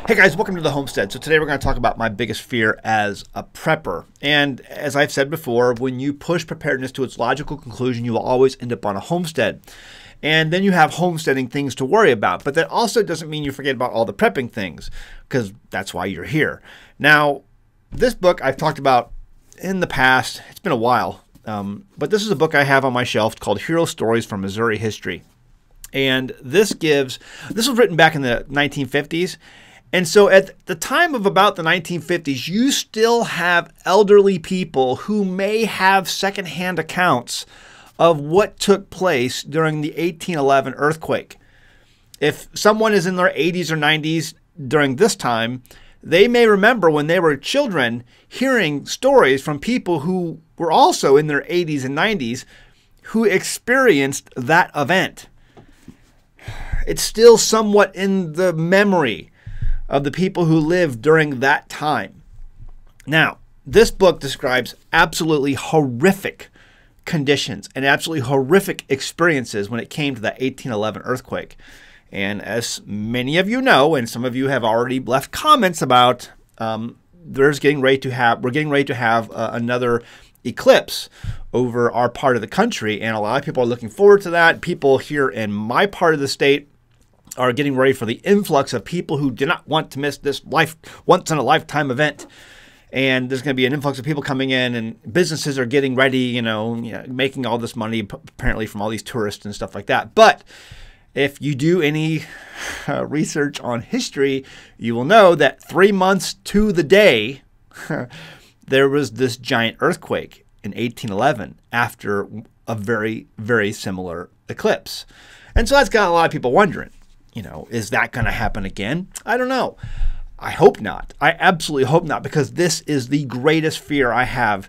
Hey guys, welcome to the Homestead. So today we're going to talk about my biggest fear as a prepper. And as I've said before, when you push preparedness to its logical conclusion, you will always end up on a homestead. And then you have homesteading things to worry about. But that also doesn't mean you forget about all the prepping things, because that's why you're here. Now, this book I've talked about in the past. It's been a while. But this is a book I have on my shelf called Hero Stories from Missouri History. And this was written back in the 1950s. And so at the time of about the 1950s, you still have elderly people who may have secondhand accounts of what took place during the 1811 earthquake. If someone is in their 80s or 90s during this time, they may remember when they were children hearing stories from people who were also in their 80s and 90s who experienced that event. It's still somewhat in the memory of the people who lived during that time. Now, this book describes absolutely horrific conditions and absolutely horrific experiences when it came to that 1811 earthquake. And as many of you know, and some of you have already left comments about, we're getting ready to have another eclipse over our part of the country, and a lot of people are looking forward to that. People here in my part of the state are getting ready for the influx of people who do not want to miss this once-in-a-lifetime event. And there's going to be an influx of people coming in, and businesses are getting ready, making all this money apparently from all these tourists and stuff like that. But if you do any research on history, you will know that 3 months to the day, there was this giant earthquake in 1811 after a very, very similar eclipse. And so that's got a lot of people wondering, is that going to happen again? I don't know. I hope not. I absolutely hope not, because this is the greatest fear I have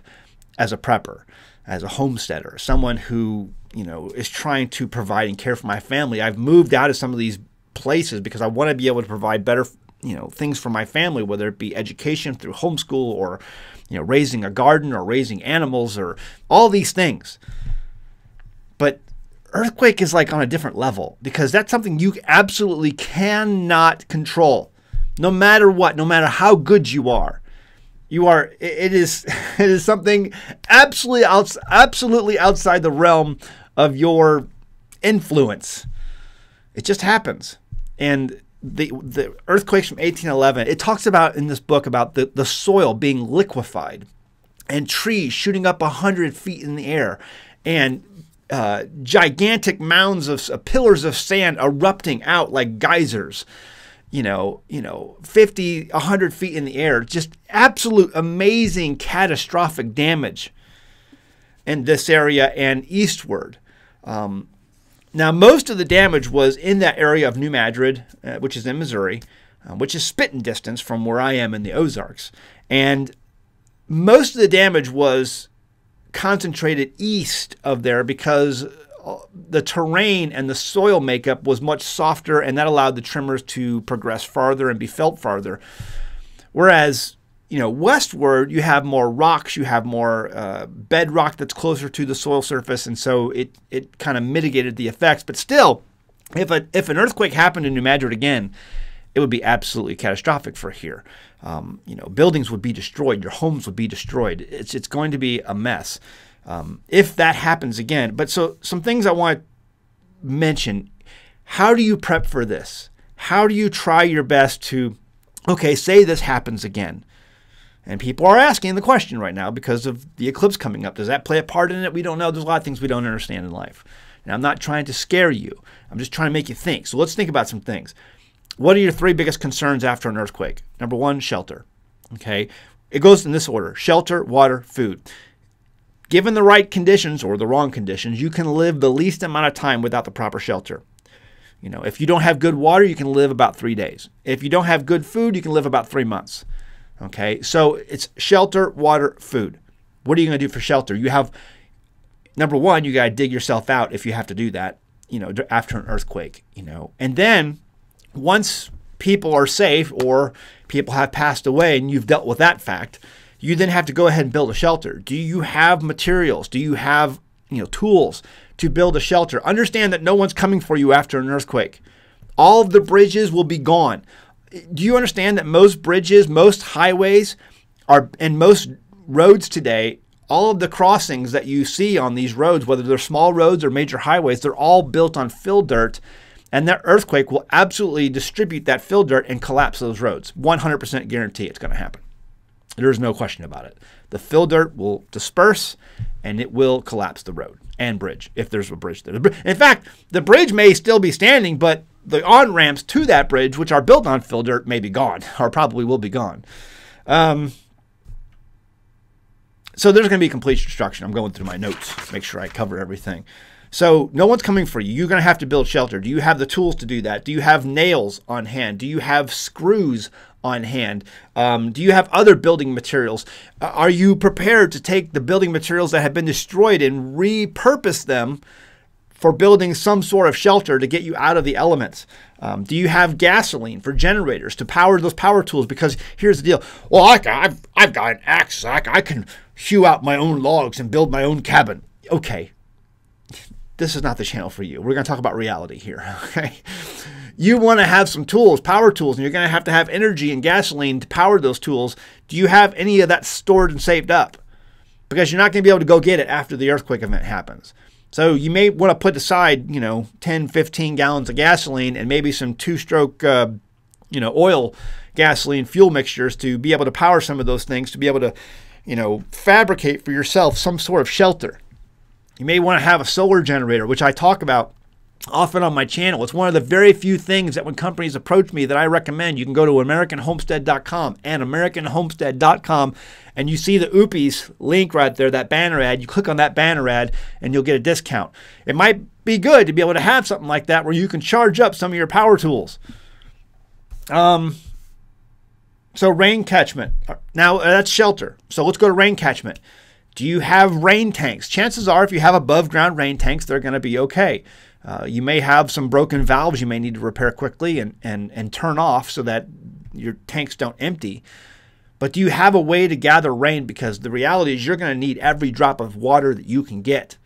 as a prepper, as a homesteader, someone who, is trying to provide and care for my family. I've moved out of some of these places because I want to be able to provide better, things for my family, whether it be education through homeschool or, raising a garden or raising animals or all these things. But earthquake is like on a different level, because that's something you absolutely cannot control. No matter what, no matter how good you are, it is something absolutely outside the realm of your influence. It just happens. And the earthquakes from 1811, it talks about in this book about the soil being liquefied and trees shooting up 100 feet in the air, and gigantic mounds of pillars of sand erupting out like geysers, 50, 100 feet in the air. Just absolute amazing catastrophic damage in this area and eastward. Now, most of the damage was in that area of New Madrid, which is in Missouri, which is spitting distance from where I am in the Ozarks. And most of the damage was concentrated east of there because the terrain and the soil makeup was much softer, and that allowed the tremors to progress farther and be felt farther. Whereas, westward, you have more rocks, you have more bedrock that's closer to the soil surface, and so it kind of mitigated the effects. But still, if an earthquake happened in New Madrid again, it would be absolutely catastrophic for here. Buildings would be destroyed. Your homes would be destroyed. It's going to be a mess if that happens again. But so some things I want to mention. How do you prep for this? How do you try your best to, okay, say this happens again? And people are asking the question right now because of the eclipse coming up. Does that play a part in it? We don't know. There's a lot of things we don't understand in life. And I'm not trying to scare you. I'm just trying to make you think. So let's think about some things. What are your 3 biggest concerns after an earthquake? Number 1, shelter. Okay, it goes in this order: shelter, water, food. Given the right conditions or the wrong conditions, you can live the least amount of time without the proper shelter. If you don't have good water, you can live about 3 days. If you don't have good food, you can live about 3 months. Okay, so it's shelter, water, food. What are you going to do for shelter? You have, number 1, you got to dig yourself out if you have to do that, after an earthquake, And then once people are safe or people have passed away and you've dealt with that fact, you then have to go ahead and build a shelter. Do you have materials? Do you have tools to build a shelter? Understand that no one's coming for you after an earthquake. All of the bridges will be gone. Do you understand that most bridges, most highways and most roads today, all of the crossings that you see on these roads, whether they're small roads or major highways, they're all built on fill dirt, and that earthquake will absolutely distribute that fill dirt and collapse those roads. 100% guarantee it's going to happen. There's no question about it. The fill dirt will disperse and it will collapse the road and bridge, if there's a bridge there. In fact, the bridge may still be standing, but the on-ramps to that bridge, which are built on fill dirt, may be gone, or probably will be gone. So there's going to be complete destruction. I'm going through my notes, make sure I cover everything. So no one's coming for you. You're going to have to build shelter. Do you have the tools to do that? Do you have nails on hand? Do you have screws on hand? Do you have other building materials? Are you prepared to take the building materials that have been destroyed and repurpose them for building some sort of shelter to get you out of the elements? Do you have gasoline for generators to power those power tools? Because here's the deal. Well, I've got an axe. I can hew out my own logs and build my own cabin. Okay. This is not the channel for you. We're going to talk about reality here, okay? You want to have some tools, power tools, and you're going to have energy and gasoline to power those tools. Do you have any of that stored and saved up? Because you're not going to be able to go get it after the earthquake event happens. So you may want to put aside, 10, 15 gallons of gasoline and maybe some two-stroke, oil gasoline fuel mixtures to be able to power some of those things, to be able to, fabricate for yourself some sort of shelter. You may want to have a solar generator, which I talk about often on my channel. It's one of the very few things that when companies approach me that I recommend. You can go to AmericanHomestead.com and AmericanHomestead.com, and you see the Oopies link right there, that banner ad. You click on that banner ad and you'll get a discount. It might be good to be able to have something like that where you can charge up some of your power tools. So rain catchment. Now that's shelter. So let's go to rain catchment. Do you have rain tanks? Chances are if you have above ground rain tanks, they're going to be okay. You may have some broken valves you may need to repair quickly and turn off so that your tanks don't empty. But do you have a way to gather rain? Because the reality is you're going to need every drop of water that you can get.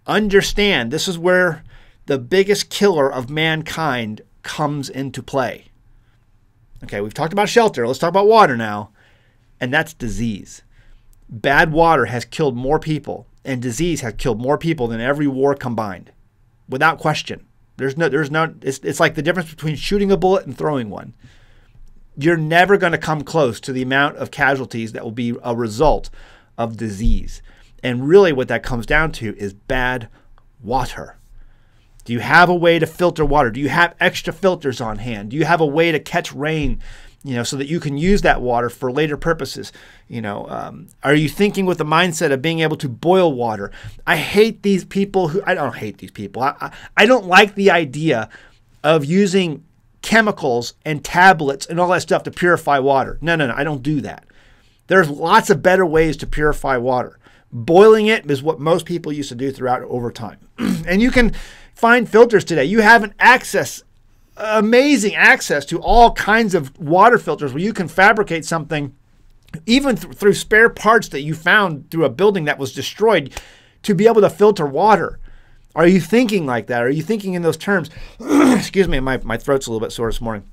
Understand, this is where the biggest killer of mankind comes into play. Okay, we've talked about shelter. Let's talk about water now. And that's disease. Bad water has killed more people, and disease has killed more people than every war combined, without question. It's like the difference between shooting a bullet and throwing one. You're never going to come close to the amount of casualties that will be a result of disease. And really what that comes down to is bad water. Do you have a way to filter water? Do you have extra filters on hand? Do you have a way to catch rain, so that you can use that water for later purposes? Are you thinking with the mindset of being able to boil water? I hate these people I don't hate these people. I don't like the idea of using chemicals and tablets and all that stuff to purify water. No, I don't do that. There's lots of better ways to purify water. Boiling it is what most people used to do throughout over time. And you can find filters today. You have amazing access to all kinds of water filters where you can fabricate something even through spare parts that you found through a building that was destroyed to be able to filter water. Are you thinking like that? Are you thinking in those terms? Excuse me, my throat's a little bit sore this morning.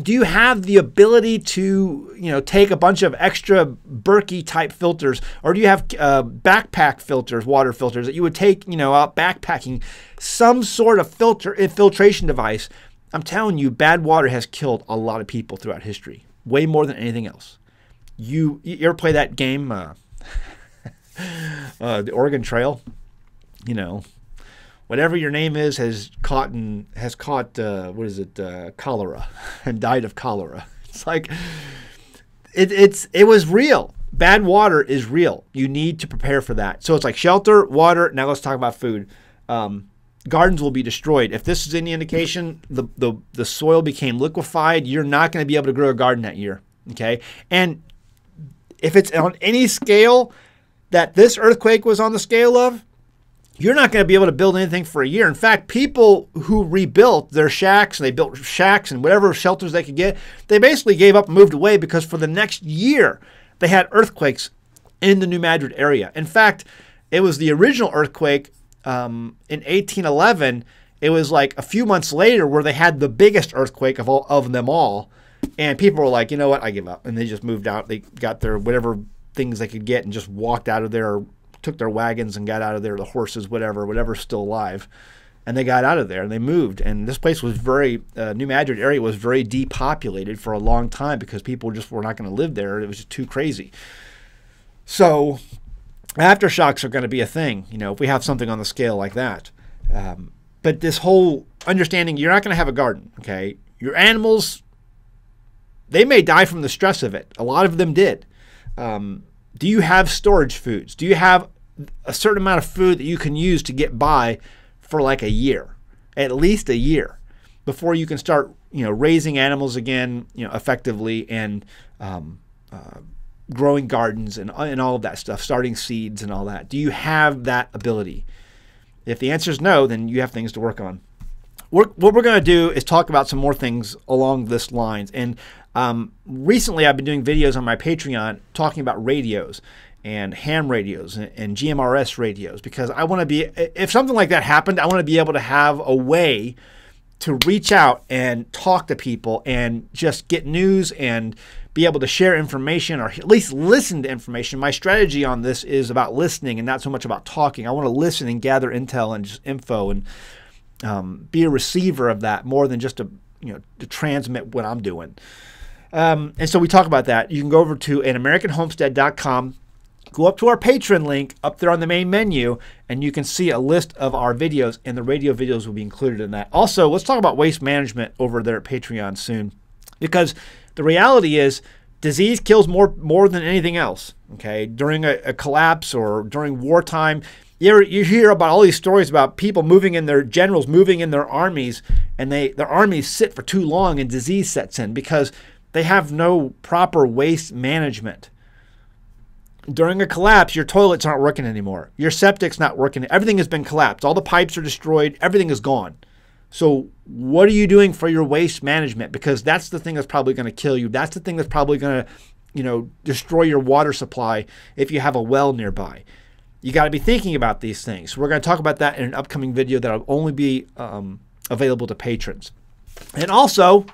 Do you have the ability to, take a bunch of extra Berkey type filters, or do you have backpack filters, water filters that you would take, out backpacking, some sort of filtration device? I'm telling you, bad water has killed a lot of people throughout history, way more than anything else. You ever play that game, the Oregon Trail? Whatever your name is has caught cholera and died of cholera. It's like it was real. Bad water is real. You need to prepare for that. So it's like shelter, water. Now let's talk about food. Gardens will be destroyed. If this is any indication, the soil became liquefied. You're not going to be able to grow a garden that year. Okay, and if it's on any scale that this earthquake was on the scale of, you're not going to be able to build anything for a year. In fact, people who rebuilt their shacks, they built shacks and whatever shelters they could get, they basically gave up and moved away because for the next year, they had earthquakes in the New Madrid area. In fact, it was the original earthquake in 1811. It was like a few months later where they had the biggest earthquake of them all. And people were like, you know what, I give up. And they just moved out. They got their whatever things they could get and just walked out of there, or took their wagons and got out of there, the horses, whatever's still alive. And they got out of there and they moved. And this place was New Madrid area was very depopulated for a long time because people just were not going to live there. It was just too crazy. So aftershocks are going to be a thing, if we have something on the scale like that. But this whole understanding, you're not going to have a garden, okay? Your animals, they may die from the stress of it. A lot of them did. Do you have storage foods? Do you have a certain amount of food that you can use to get by for like a year, at least a year, before you can start, raising animals again, effectively, and growing gardens and all of that stuff, starting seeds and all that? Do you have that ability? If the answer is no, then you have things to work on. What we're going to do is talk about some more things along this lines. And recently I've been doing videos on my Patreon talking about radios and ham radios and GMRS radios, because I want to be, if something like that happened, I want to be able to have a way to reach out and talk to people and just get news and be able to share information, or at least listen to information. My strategy on this is about listening and not so much about talking. I want to listen and gather intel and just info and be a receiver of that more than just to transmit what I'm doing. And so we talk about that. You can go over to AnAmericanHomestead.com, go up to our Patreon link up there on the main menu, and you can see a list of our videos, and the radio videos will be included in that. Also, let's talk about waste management over there at Patreon soon, because the reality is disease kills more than anything else. Okay, during a collapse or during wartime, you hear about all these stories about people generals moving in their armies, and their armies sit for too long and disease sets in because they have no proper waste management. During a collapse, your toilets aren't working anymore. Your septic's not working. Everything has been collapsed. All the pipes are destroyed. Everything is gone. So what are you doing for your waste management? Because that's the thing that's probably going to kill you. That's the thing that's probably going to, destroy your water supply if you have a well nearby. You got to be thinking about these things. So we're going to talk about that in an upcoming video that will only be available to patrons. And also,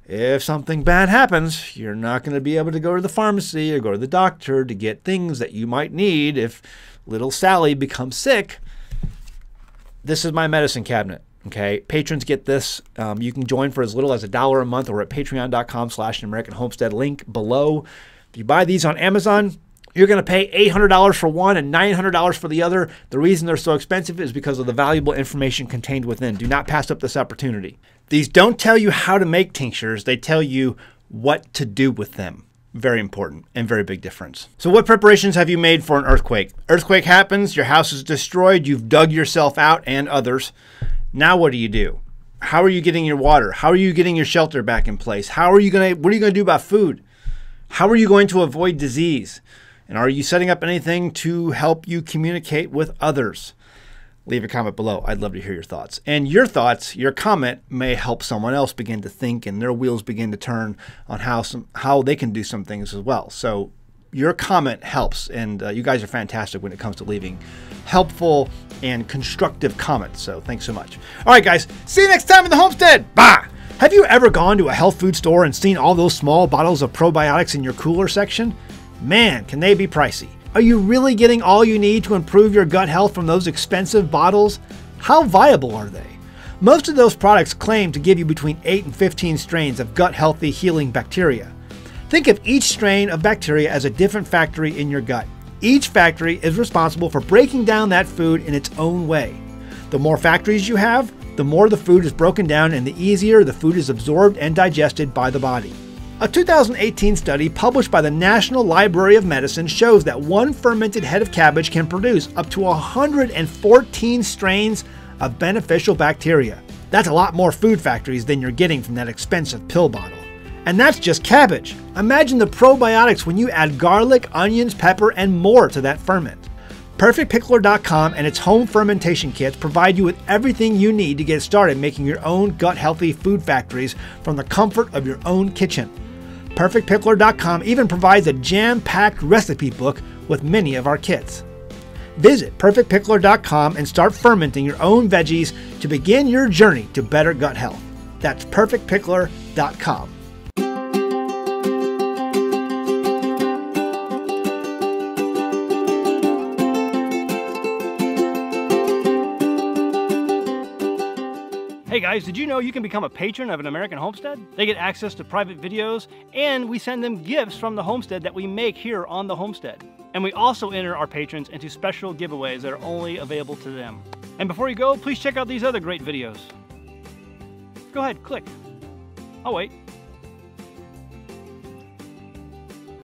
if something bad happens, you're not going to be able to go to the pharmacy or go to the doctor to get things that you might need if little Sally becomes sick. This is my medicine cabinet. Okay, patrons get this. You can join for as little as $1 a month or at patreon.com/AmericanHomestead, link below. If you buy these on Amazon, you're going to pay $800 for one and $900 for the other. The reason they're so expensive is because of the valuable information contained within. Do not pass up this opportunity. These don't tell you how to make tinctures. They tell you what to do with them. Very important and very big difference. So what preparations have you made for an earthquake? Earthquake happens, your house is destroyed, you've dug yourself out and others. Now what do you do? How are you getting your water? How are you getting your shelter back in place? What are you going to do about food? How are you going to avoid disease? And are you setting up anything to help you communicate with others? Leave a comment below. I'd love to hear your thoughts. And your thoughts, your comment may help someone else begin to think and their wheels begin to turn on how they can do some things as well. So your comment helps, and you guys are fantastic when it comes to leaving helpful and constructive comments. So thanks so much. All right, guys. See you next time in the homestead. Bye. Have you ever gone to a health food store and seen all those small bottles of probiotics in your cooler section? Man, can they be pricey. Are you really getting all you need to improve your gut health from those expensive bottles? How viable are they? Most of those products claim to give you between 8 and 15 strains of gut-healthy healing bacteria. Think of each strain of bacteria as a different factory in your gut. Each factory is responsible for breaking down that food in its own way. The more factories you have, the more the food is broken down and the easier the food is absorbed and digested by the body. A 2018 study published by the National Library of Medicine shows that one fermented head of cabbage can produce up to 114 strains of beneficial bacteria. That's a lot more food factories than you're getting from that expensive pill bottle. And that's just cabbage. Imagine the probiotics when you add garlic, onions, pepper, and more to that ferment. PerfectPickler.com and its home fermentation kits provide you with everything you need to get started making your own gut-healthy food factories from the comfort of your own kitchen. PerfectPickler.com even provides a jam-packed recipe book with many of our kits. Visit PerfectPickler.com and start fermenting your own veggies to begin your journey to better gut health. That's PerfectPickler.com. Hey guys, did you know you can become a patron of an American Homestead? They get access to private videos, and we send them gifts from the homestead that we make here on the homestead. And we also enter our patrons into special giveaways that are only available to them. And before you go, please check out these other great videos. Go ahead, click. I'll wait.